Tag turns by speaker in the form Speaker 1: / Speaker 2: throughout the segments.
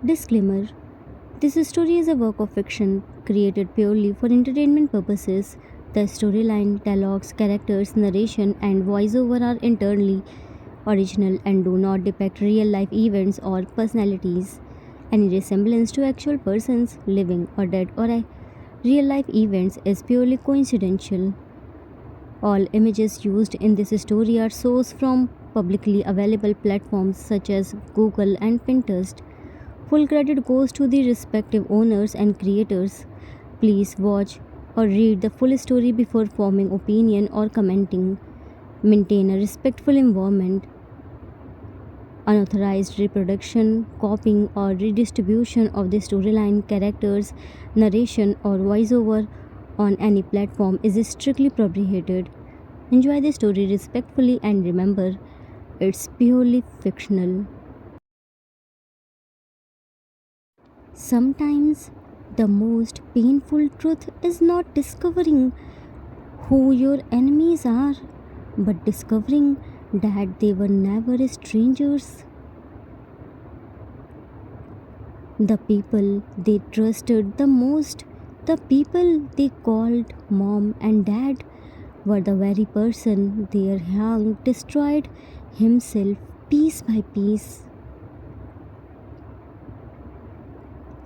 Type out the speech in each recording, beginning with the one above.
Speaker 1: Disclaimer: this story is a work of fiction created purely for entertainment purposes. The storyline, dialogues, characters, narration, and voiceover are entirely original and do not depict real life events or personalities. Any resemblance to actual persons, living or dead, or real life events is purely coincidental. All images used in this story are sourced from publicly available platforms such as Google and Pinterest. Full credit goes to the respective owners and creators. Please watch or read the full story before forming opinion or commenting. Maintain a respectful environment. Unauthorized reproduction, copying, or redistribution of the storyline, characters, narration, or voiceover on any platform is strictly prohibited. Enjoy the story respectfully and remember, it's purely fictional. Sometimes the most painful truth is not discovering who your enemies are, but discovering that they were never strangers. The people they trusted the most, the people they called mom and dad, were the very person their young destroyed himself piece by piece.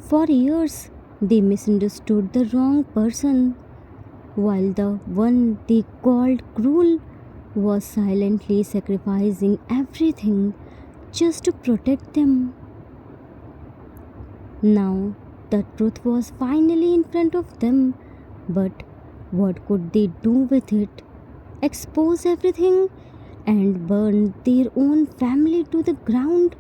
Speaker 1: For years, they misunderstood the wrong person, while the one they called cruel was silently sacrificing everything just to protect them. Now, the truth was finally in front of them, but what could they do with it? Expose everything and burn their own family to the ground?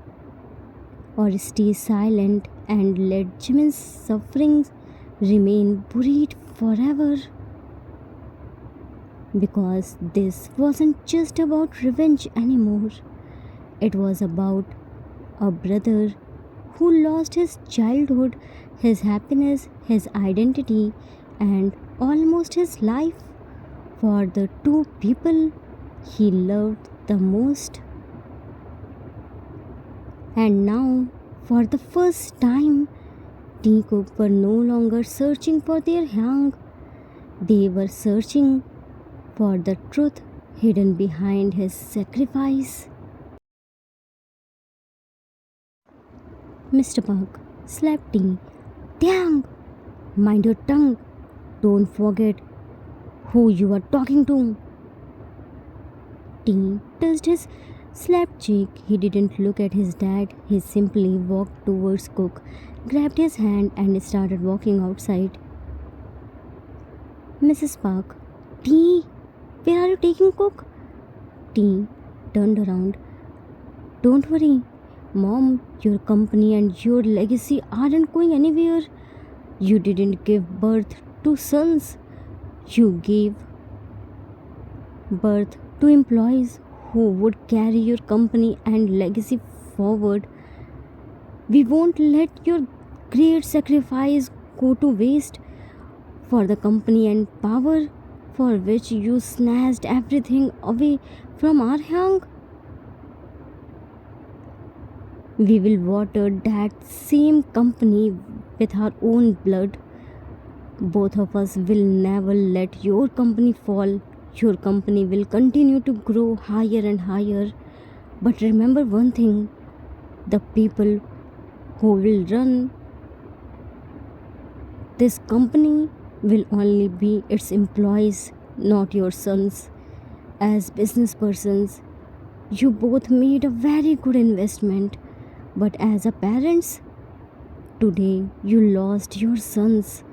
Speaker 1: Or stay silent and let Jimin's sufferings remain buried forever? Because this wasn't just about revenge anymore, it was about a brother who lost his childhood, his happiness, his identity, and almost his life for the two people he loved the most. And now, for the first time, Teacock were no longer searching for their young, they were searching for the truth hidden behind his sacrifice. Mr. Park slapped T. Dang! Mind your tongue. Don't forget who you are talking to. T touched his slapped cheek. He didn't look at his dad. He simply walked towards Cook, grabbed his hand, and started walking outside. Mrs. Park, T, where are you taking Cook? T turned around. Don't worry, Mom, your company and your legacy aren't going anywhere. You didn't give birth to sons. You gave birth to employees who would carry your company and legacy forward. We won't let your great sacrifice go to waste for the company and power for which you snatched everything away from our young. We will water that same company with our own blood. Both of us will never let your company fall. Your company will continue to grow higher and higher. But remember one thing, the people who will run this company will only be its employees, not your sons. As business persons, you both made a very good investment. But as a parents, today you lost your sons.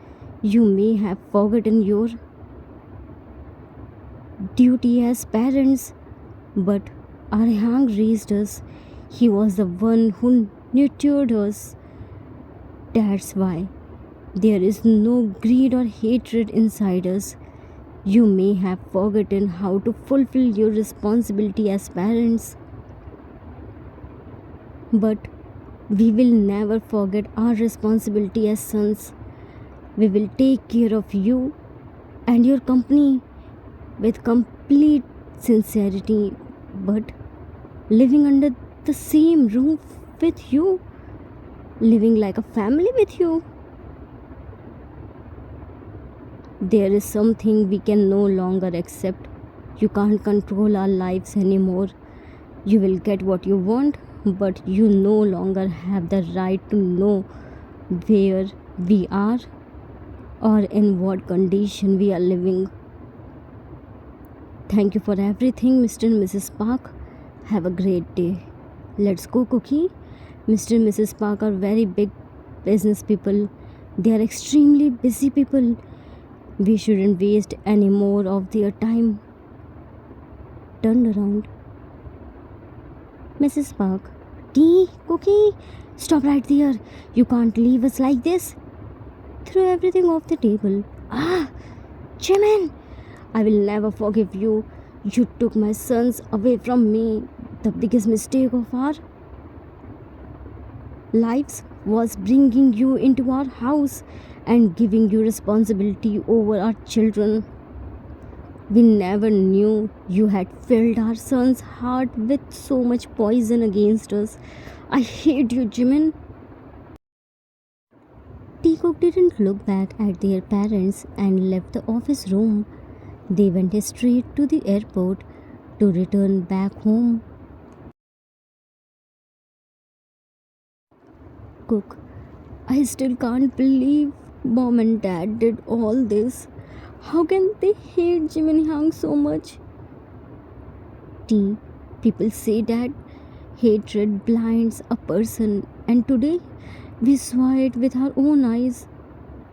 Speaker 1: You may have forgotten your duty as parents, but Arhang raised us. He was the one who nurtured us. That's why there is no greed or hatred inside us. You may have forgotten how to fulfill your responsibility as parents, but we will never forget our responsibility as sons. We will take care of you and your company with complete sincerity, but living under the same roof with you. living like a family with you. There is something we can no longer accept. You can't control our lives anymore. You will get what you want, but you no longer have the right to know where we are or in what condition we are living. Thank you for everything, Mr. and Mrs. Park. Have a great day. Let's go, Cookie. Mr. and Mrs. Park are very big business people. They are extremely busy people. We shouldn't waste any more of their time. Turned around. Mrs. Park. Tea, Cookie, stop right there. You can't leave us like this. Threw everything off the table. Ah, Jimin, I will never forgive you. You took my sons away from me. The biggest mistake of our lives was bringing you into our house and giving you responsibility over our children. We never knew you had filled our son's heart with so much poison against us. I hate you, Jimin. Teacock didn't look back at their parents and left the office room. They went straight to the airport to return back home. Cook, I still can't believe Mom and Dad did all this. How can they hate Jim and Hyung so much? T. People say that hatred blinds a person, and today we saw it with our own eyes.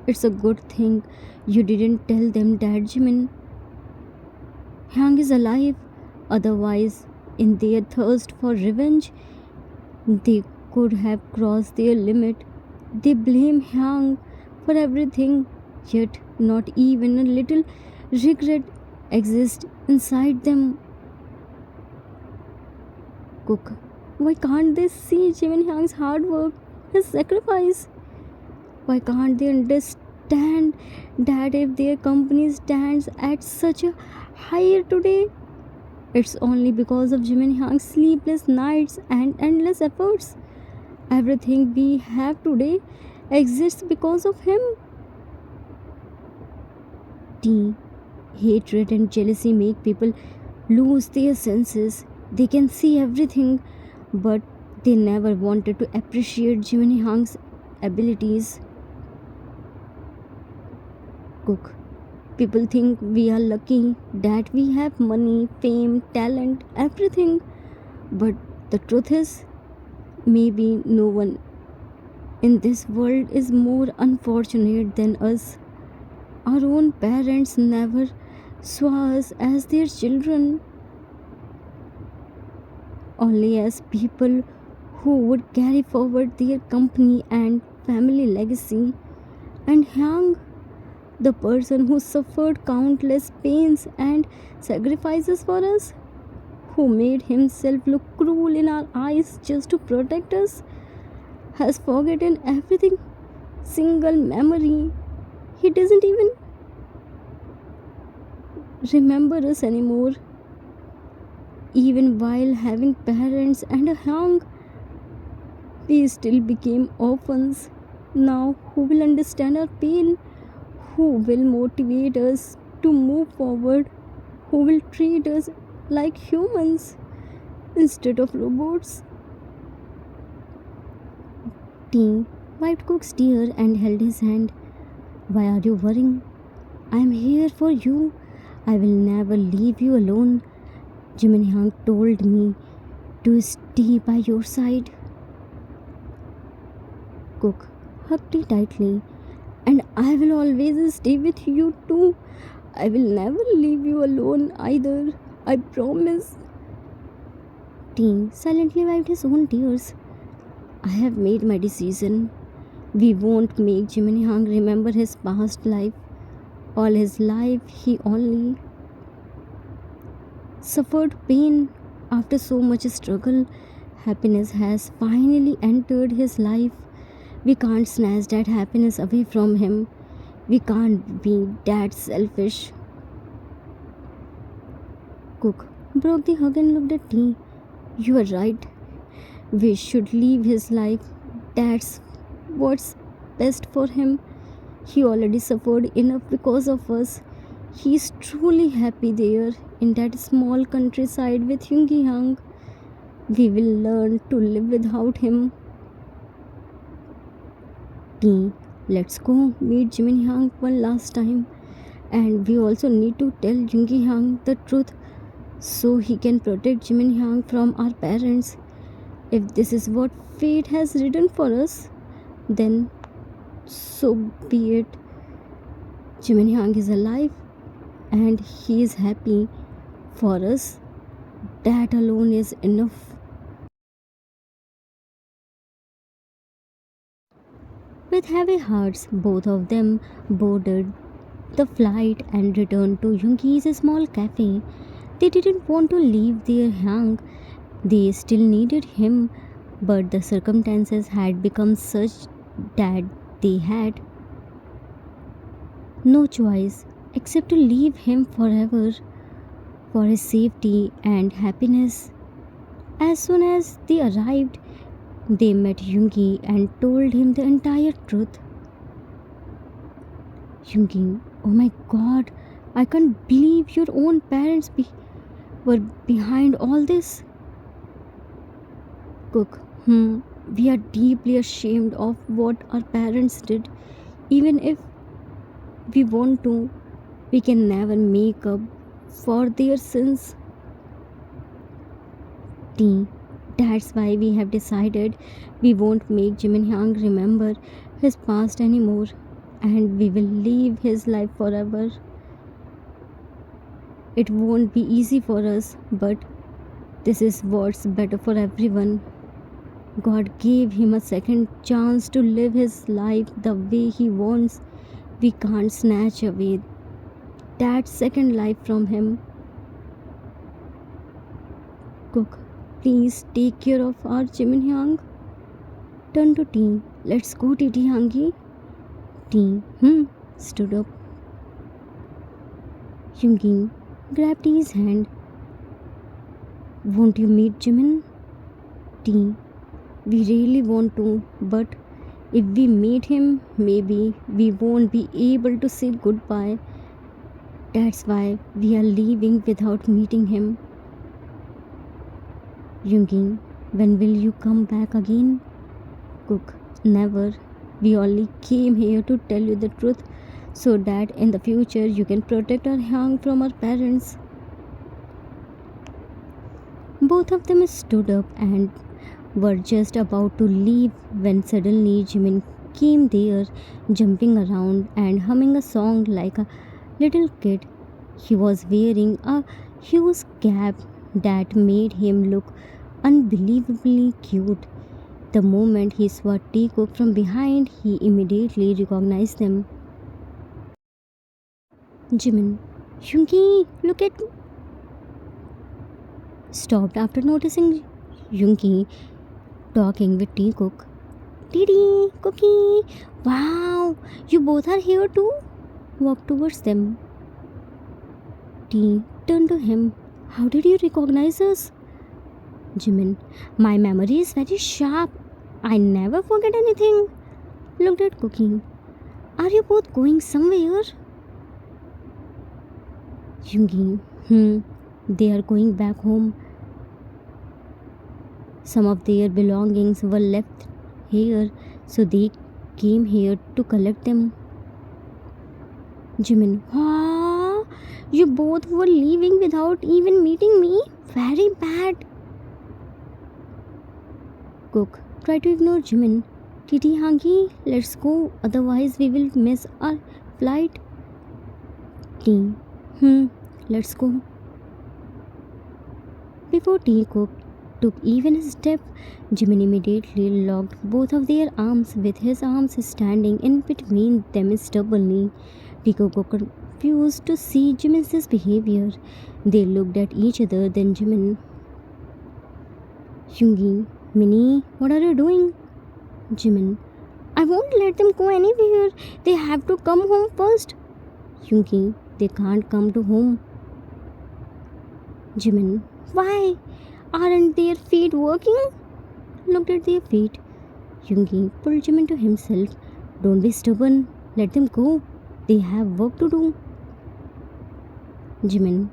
Speaker 1: It's a good thing you didn't tell them that Jimin Hyang is alive. Otherwise, in their thirst for revenge, they could have crossed their limit. They blame Hyang for everything, yet not even a little regret exists inside them. Cook, why can't they see Jimin Hyang's hard work, his sacrifice? Why can't they understand that if their company stands at such a higher today, it's only because of Jimin Hyang's sleepless nights and endless efforts. Everything we have today exists because of him. T. Hatred and jealousy make people lose their senses. They can see everything, but they never wanted to appreciate Jimin Hyang's abilities. Cook. People think we are lucky that we have money, fame, talent, everything. But the truth is, maybe no one in this world is more unfortunate than us. Our own parents never saw us as their children, only as people who would carry forward their company and family legacy. And Hyang, the person who suffered countless pains and sacrifices for us, who made himself look cruel in our eyes just to protect us, has forgotten everything, single memory. He doesn't even remember us anymore. Even while having parents and a Hyang, we still became orphans. Now, who will understand our pain? Who will motivate us to move forward? Who will treat us like humans instead of robots? T wiped Cook's tear and held his hand. Why are you worrying? I am here for you. I will never leave you alone. Jimin Hyang told me to stay by your side. Cook hugged T tightly. And I will always stay with you too. I will never leave you alone either. I promise. T silently wiped his own tears. I have made my decision. We won't make Jimin Hyang remember his past life. All his life, he only suffered pain. After so much struggle, happiness has finally entered his life. We can't snatch that happiness away from him. We can't be that selfish. Cook broke the hug and looked at T. You are right. We should leave his life. That's what's best for him. He already suffered enough because of us. He is truly happy there in that small countryside with Yungi Hang. We will learn to live without him. T. Let's go meet Jimin Yang one last time. And we also need to tell Jungi Yang the truth so he can protect Jimin Yang from our parents. If this is what fate has written for us, then so be it. Jimin Yang is alive and he is happy. For us, that alone is enough. With heavy hearts, both of them boarded the flight and returned to Yungi's small cafe. They didn't want to leave their Yang. They still needed him, but the circumstances had become such that they had no choice except to leave him forever for his safety and happiness. As soon as they arrived, they met Yungi and told him the entire truth. Yungi, oh my god, I can't believe your own parents were behind all this. Cook, we are deeply ashamed of what our parents did. Even if we want to, we can never make up for their sins. T. That's why we have decided we won't make Jimin Hyang remember his past anymore and we will live his life forever. It won't be easy for us, but this is what's better for everyone. God gave him a second chance to live his life the way he wants. We can't snatch away that second life from him. Cook, please take care of our Jimin Hyang. Turn to T. Let's go, Titi Hangi. T. Stood up. Yungi grabbed T's hand. Won't you meet Jimin? T. We really want to, but if we meet him, maybe we won't be able to say goodbye. That's why we are leaving without meeting him. Yungi, when will you come back again? Cook, never. We only came here to tell you the truth so that in the future you can protect our Hyang from our parents. Both of them stood up and were just about to leave when suddenly Jimin came there, jumping around and humming a song like a little kid. He was wearing a huge cap that made him look unbelievably cute. The moment he saw Teacock from behind, he immediately recognized them. Jimin, Yungi, look at me. Stopped after noticing Yungi talking with Teacock. Didi, Cookie, wow, you both are here too? Walked towards them. T turned to him. How did you recognize us? Jimin, my memory is very sharp. I never forget anything. Looked at Cookie. Are you both going somewhere? Yungi, they are going back home. Some of their belongings were left here, so they came here to collect them. Jimin, you both were leaving without even meeting me? Very bad. Cook, try to ignore Jimin. Titi Hangi, let's go, otherwise we will miss our flight. T. Let's go. Before Teacock took even a step, Jimin immediately locked both of their arms with his arms standing in between them stubbornly. Teacock got confused to see Jimin's behavior. They looked at each other, then Jimin. Yungi, Minnie, what are you doing? Jimin, I won't let them go anywhere. They have to come home first. Yungi, they can't come to home. Jimin, why? Aren't their feet working? Looked at their feet. Yungi pulled Jimin to himself. Don't be stubborn. Let them go. They have work to do. Jimin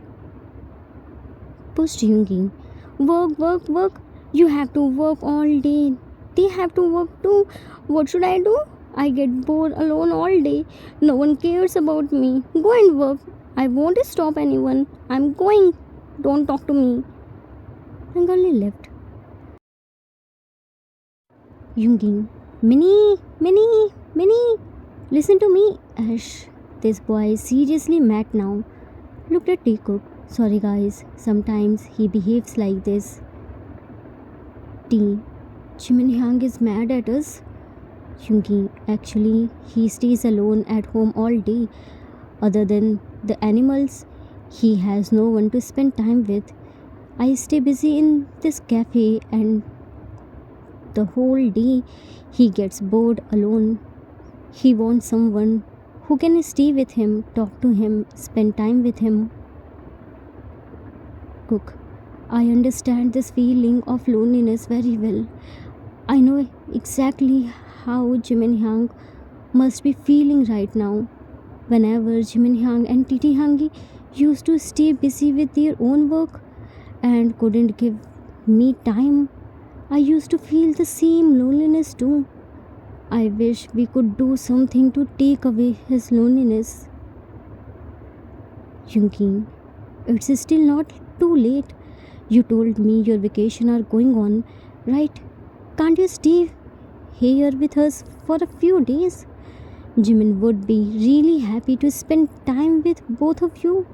Speaker 1: pushed Yungi. Work, work, work. You have to work all day. They have to work too. What should I do? I get bored alone all day. No one cares about me. Go and work. I won't stop anyone. I'm going. Don't talk to me. Bengali left. Yungi. Minnie, Minnie, Minnie. Listen to me, Ash. This boy is seriously mad now. Looked at Teacook. Sorry guys, sometimes he behaves like this. T. Jimin Hyang is mad at us. Yungi. Actually, he stays alone at home all day. Other than the animals, he has no one to spend time with. I stay busy in this cafe and the whole day he gets bored alone. He wants someone who can stay with him, talk to him, spend time with him. Cook. I understand this feeling of loneliness very well. I know exactly how Jimin Hyang must be feeling right now. Whenever Jimin Hyang and Titi Hangi used to stay busy with their own work and couldn't give me time, I used to feel the same loneliness too. I wish we could do something to take away his loneliness. Yunki. It's still not too late. You told me your vacation are going on, right? Can't you stay here with us for a few days? Jimin would be really happy to spend time with both of you.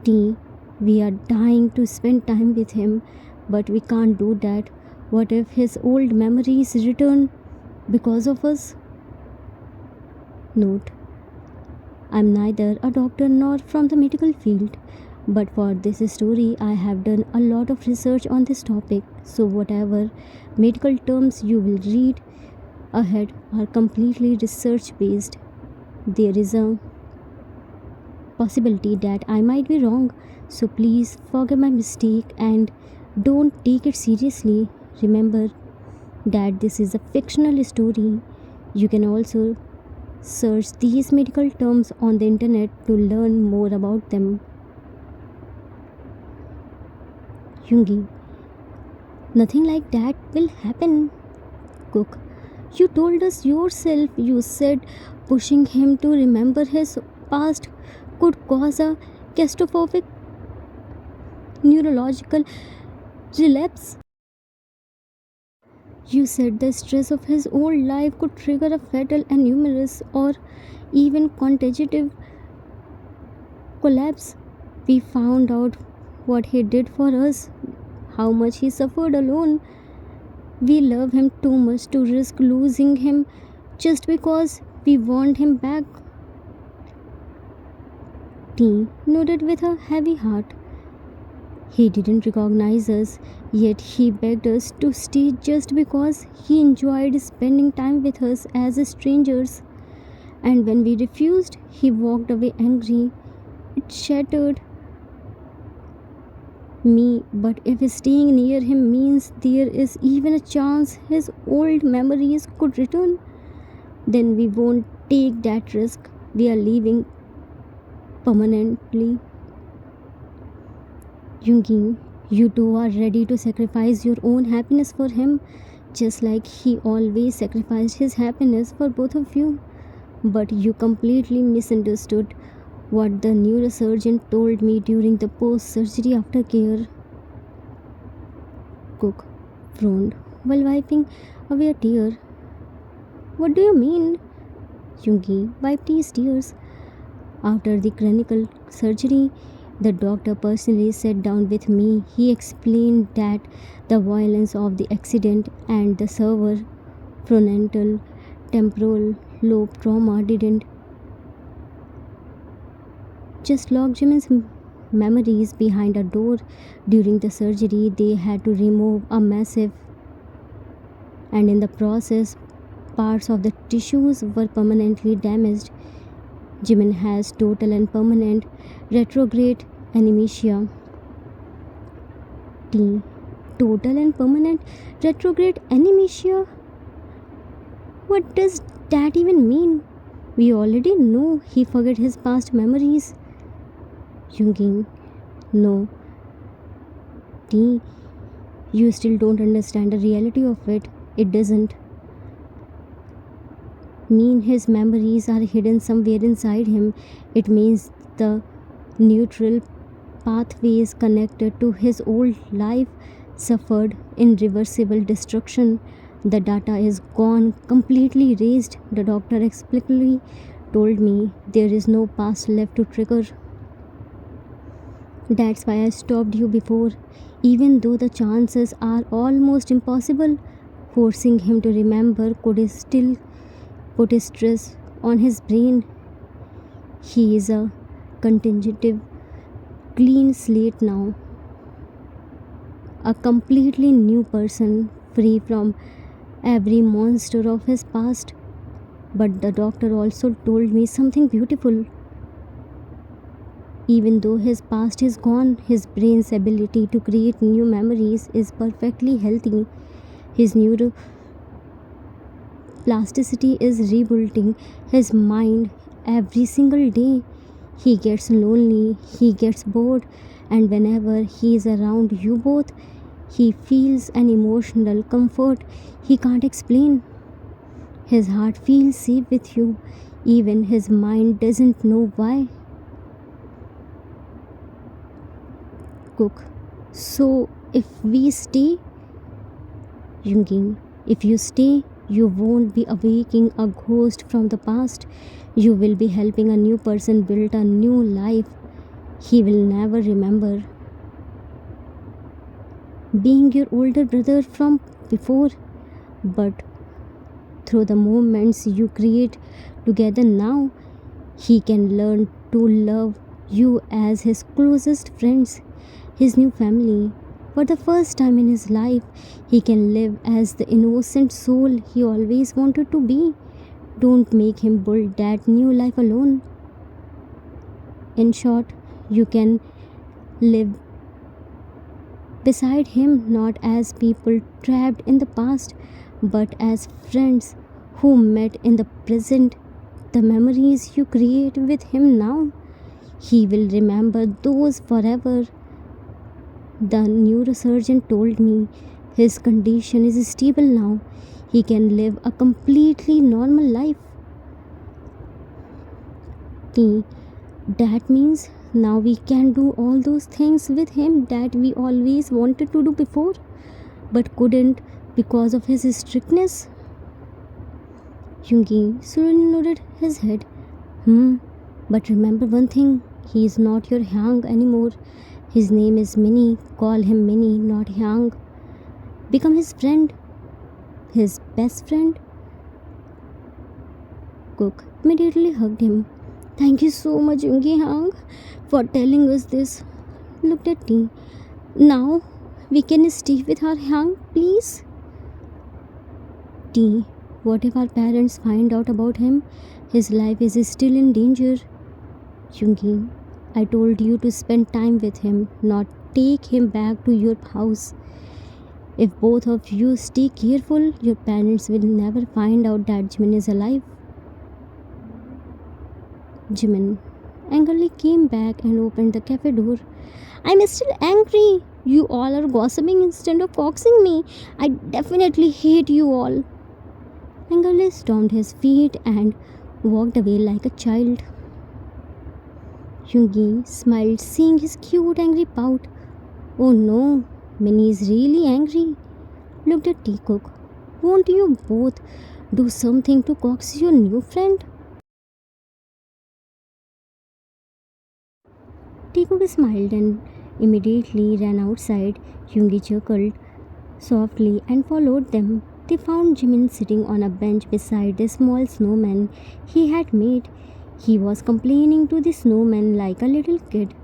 Speaker 1: T. We are dying to spend time with him, but we can't do that. What if his old memories return because of us? Note. I'm neither a doctor nor from the medical field, but for this story I have done a lot of research on this topic, so whatever medical terms you will read ahead are completely research based. There is a possibility that I might be wrong, so please forgive my mistake and don't take it seriously. Remember that this is a fictional story. You can also search these medical terms on the internet to learn more about them. Yungi. Nothing like that will happen. Cook. You told us yourself. You said pushing him to remember his past could cause a catastrophic neurological relapse. You said the stress of his old life could trigger a fatal aneurysm or even contagious collapse. We found out what he did for us, how much he suffered alone. We love him too much to risk losing him just because we want him back. T nodded with a heavy heart. He didn't recognize us, yet he begged us to stay just because he enjoyed spending time with us as strangers. And when we refused, he walked away angry. It shattered me, but if staying near him means there is even a chance his old memories could return, then we won't take that risk. We are leaving permanently. Yungi, you two are ready to sacrifice your own happiness for him, just like he always sacrificed his happiness for both of you. But you completely misunderstood what the neurosurgeon told me during the post-surgery aftercare. Cook frowned while wiping away a tear. What do you mean? Yungi wiped his tears. After the cranial surgery, the doctor personally sat down with me. He explained that the violence of the accident and the severe frontal temporal lobe trauma didn't just lock Jimin's memories behind a door. During the surgery, they had to remove a massive, and in the process, parts of the tissues were permanently damaged. Jimin has total and permanent retrograde amnesia. T. Total and permanent retrograde amnesia? What does that even mean? We already know he forgot his past memories. Jungin, no, T, you still don't understand the reality of it. It doesn't mean his memories are hidden somewhere inside him. It means the neutral pathways connected to his old life suffered irreversible destruction. The data is gone, completely erased. The doctor explicitly told me there is no past left to trigger. That's why I stopped you before. Even though the chances are almost impossible, forcing him to remember could still put stress on his brain. He is a contingent, clean slate now, a completely new person, free from every monster of his past. But the doctor also told me something beautiful. Even though his past is gone, his brain's ability to create new memories is perfectly healthy. His neuroplasticity is rebuilding his mind every single day. He gets lonely, he gets bored, and whenever he is around you both, he feels an emotional comfort he can't explain. His heart feels safe with you, even his mind doesn't know why. Cook. So, if we stay, Jungin, if you stay, you won't be awaking a ghost from the past. You will be helping a new person build a new life he will never remember. Being your older brother from before, but through the moments you create together now, he can learn to love you as his closest friends, his new family. For the first time in his life, he can live as the innocent soul he always wanted to be. Don't make him build that new life alone. In short, you can live beside him not as people trapped in the past, but as friends who met in the present. The memories you create with him now, he will remember those forever. The neurosurgeon told me his condition is stable now. He can live a completely normal life. T. That means now we can do all those things with him that we always wanted to do before, but couldn't because of his strictness. Jungi slowly nodded his head. But remember one thing, he is not your Hyang anymore. His name is Minnie. Call him Minnie, not Hyang. Become his friend, his best friend. Cook immediately hugged him. Thank you so much, Jungi Hyang, for telling us this. Looked at T. Now we can stay with our Hyang, please. T. What if our parents find out about him? His life is still in danger. Jungi, I told you to spend time with him, not take him back to your house. If both of you stay careful, your parents will never find out that Jimin is alive. Jimin angrily came back and opened the cafe door. I'm still angry. You all are gossiping instead of coaxing me. I definitely hate you all. Angrily stomped his feet and walked away like a child. Jungi smiled, seeing his cute angry pout. Oh no, Minnie is really angry. Looked at Teacock. Won't you both do something to coax your new friend? Teacock smiled and immediately ran outside. Jungi chuckled softly and followed them. They found Jimin sitting on a bench beside the small snowman he had made. He was complaining to the snowman like a little kid.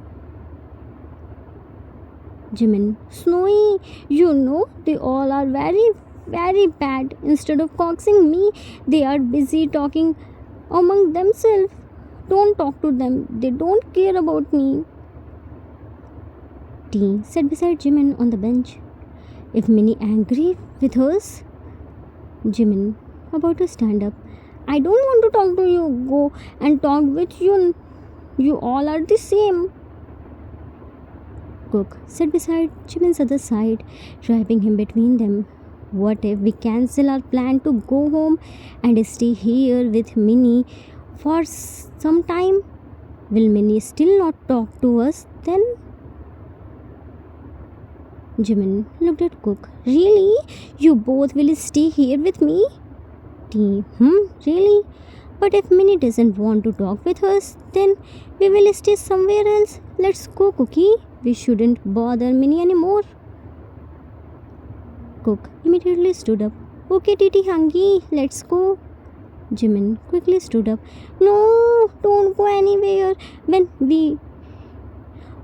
Speaker 1: Jimin, Snowy, you know they all are very, very bad. Instead of coaxing me, they are busy talking among themselves. Don't talk to them, they don't care about me. T sat beside Jimin on the bench. If Minnie angry with us, Jimin, about to stand up. I don't want to talk to you. Go and talk with you. You all are the same. Cook sat beside Jimin's other side, driving him between them. What if we cancel our plan to go home and stay here with Minnie for some time? Will Minnie still not talk to us then? Jimin looked at Cook. Really? You both will stay here with me? Really? But if Minnie doesn't want to talk with us, then we will stay somewhere else. Let's go, Cookie. We shouldn't bother Minnie anymore. Cook immediately stood up. Okay, Titi Hangi, let's go. Jimin quickly stood up. No, don't go anywhere. When we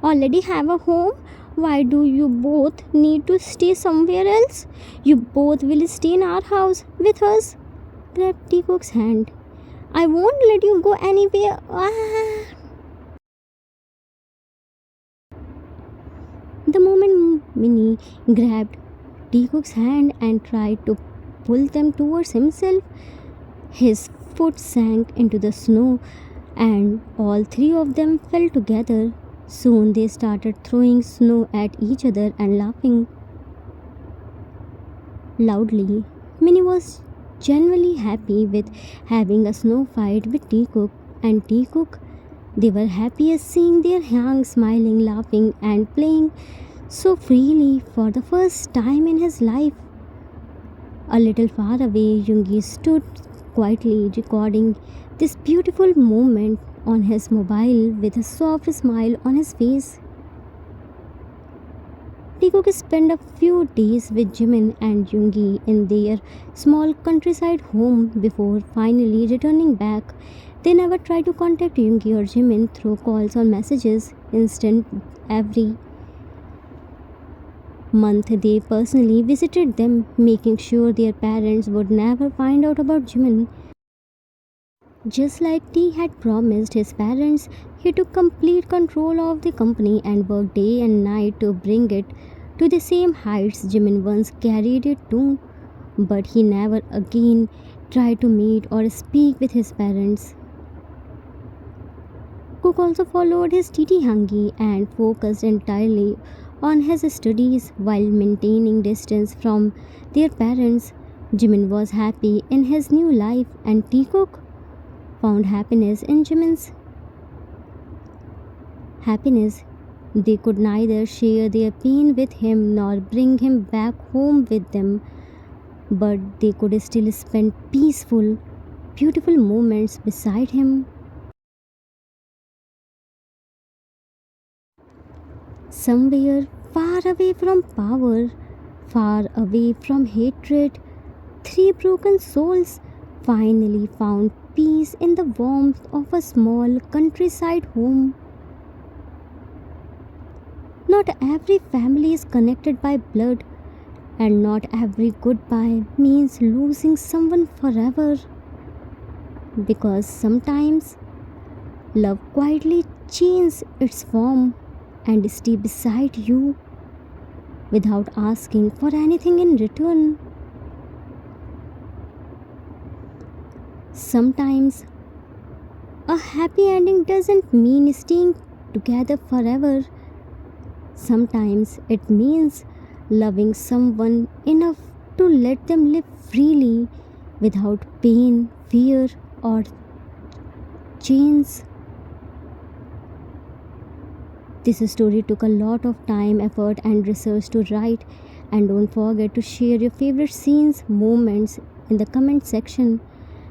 Speaker 1: already have a home, why do you both need to stay somewhere else? You both will stay in our house with us. Grab T Cook's hand. I won't let you go anywhere. The moment Minnie grabbed T Cook's hand and tried to pull them towards himself, his foot sank into the snow and all three of them fell together. Soon they started throwing snow at each other and laughing loudly. Minnie was genuinely happy with having a snow fight with Teacock and Teacock. They were happy as seeing their young smiling, laughing and playing so freely for the first time in his life. A little far away, Yoongi stood quietly recording this beautiful moment on his mobile with a soft smile on his face. Teacock spent a few days with Jimin and Yoongi in their small countryside home before finally returning back. They never tried to contact Yoongi or Jimin through calls or messages. Instead, every month they personally visited them, making sure their parents would never find out about Jimin. Just like T had promised his parents, he took complete control of the company and worked day and night to bring it to the same heights Jimin once carried it to. But he never again tried to meet or speak with his parents. Cook also followed his TT Hangi and focused entirely on his studies while maintaining distance from their parents. Jimin was happy in his new life and Teacock found happiness in Jimin's happiness. They could neither share their pain with him nor bring him back home with them, but they could still spend peaceful, beautiful moments beside him. Somewhere far away from power, far away from hatred, three broken souls finally found peace in the warmth of a small countryside home. Not every family is connected by blood, and not every goodbye means losing someone forever. Because sometimes love quietly changes its form and stay beside you without asking for anything in return. Sometimes a happy ending doesn't mean staying together forever. Sometimes it means loving someone enough to let them live freely without pain, fear, or chains. This story took a lot of time, effort, and research to write. And don't forget to share your favorite scenes, moments in the comment section.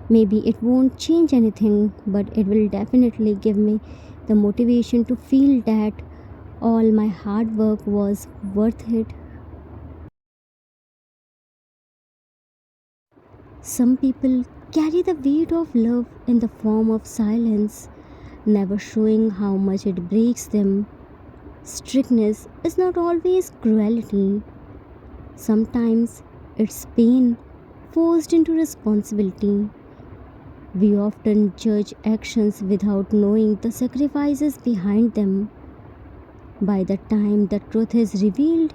Speaker 1: Maybe it won't change anything, but it will definitely give me the motivation to feel that all my hard work was worth it. Some people carry the weight of love in the form of silence, never showing how much it breaks them. Strictness is not always cruelty. Sometimes it's pain forced into responsibility. We often judge actions without knowing the sacrifices behind them. By the time the truth is revealed,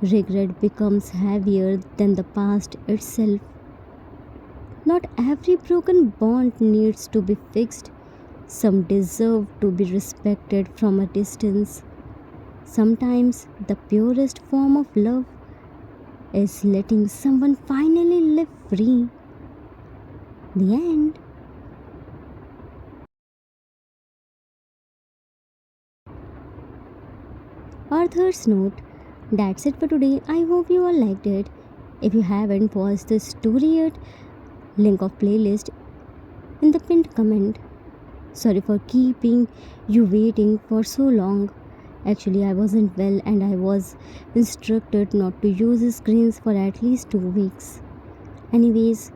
Speaker 1: regret becomes heavier than the past itself. Not every broken bond needs to be fixed. Some deserve to be respected from a distance. Sometimes the purest form of love is letting someone finally live free. The end. Author's note. That's it for today. I hope you all liked it. If you haven't watched the story yet, link of playlist in the pinned comment. Sorry for keeping you waiting for so long. Actually, I wasn't well and I was instructed not to use screens for at least 2 weeks. Anyways,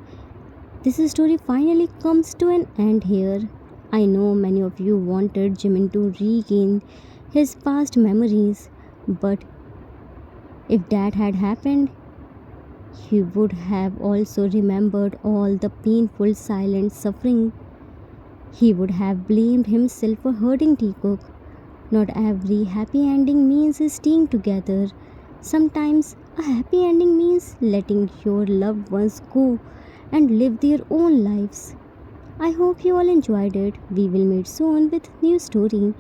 Speaker 1: this story finally comes to an end here. I know many of you wanted Jimin to regain his past memories, but if that had happened, he would have also remembered all the painful silent suffering. He would have blamed himself for hurting Teacock. Not every happy ending means staying together. Sometimes a happy ending means letting your loved ones go and live their own lives. I hope you all enjoyed it. We will meet soon with new story.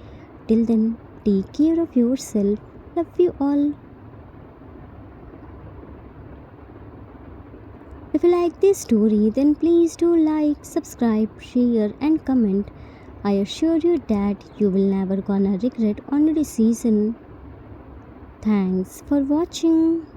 Speaker 1: Till then, take care of yourself. Love you all. If you like this story, then please do like, subscribe, share, and comment. I assure you that you will never gonna regret on your decision. Thanks for watching.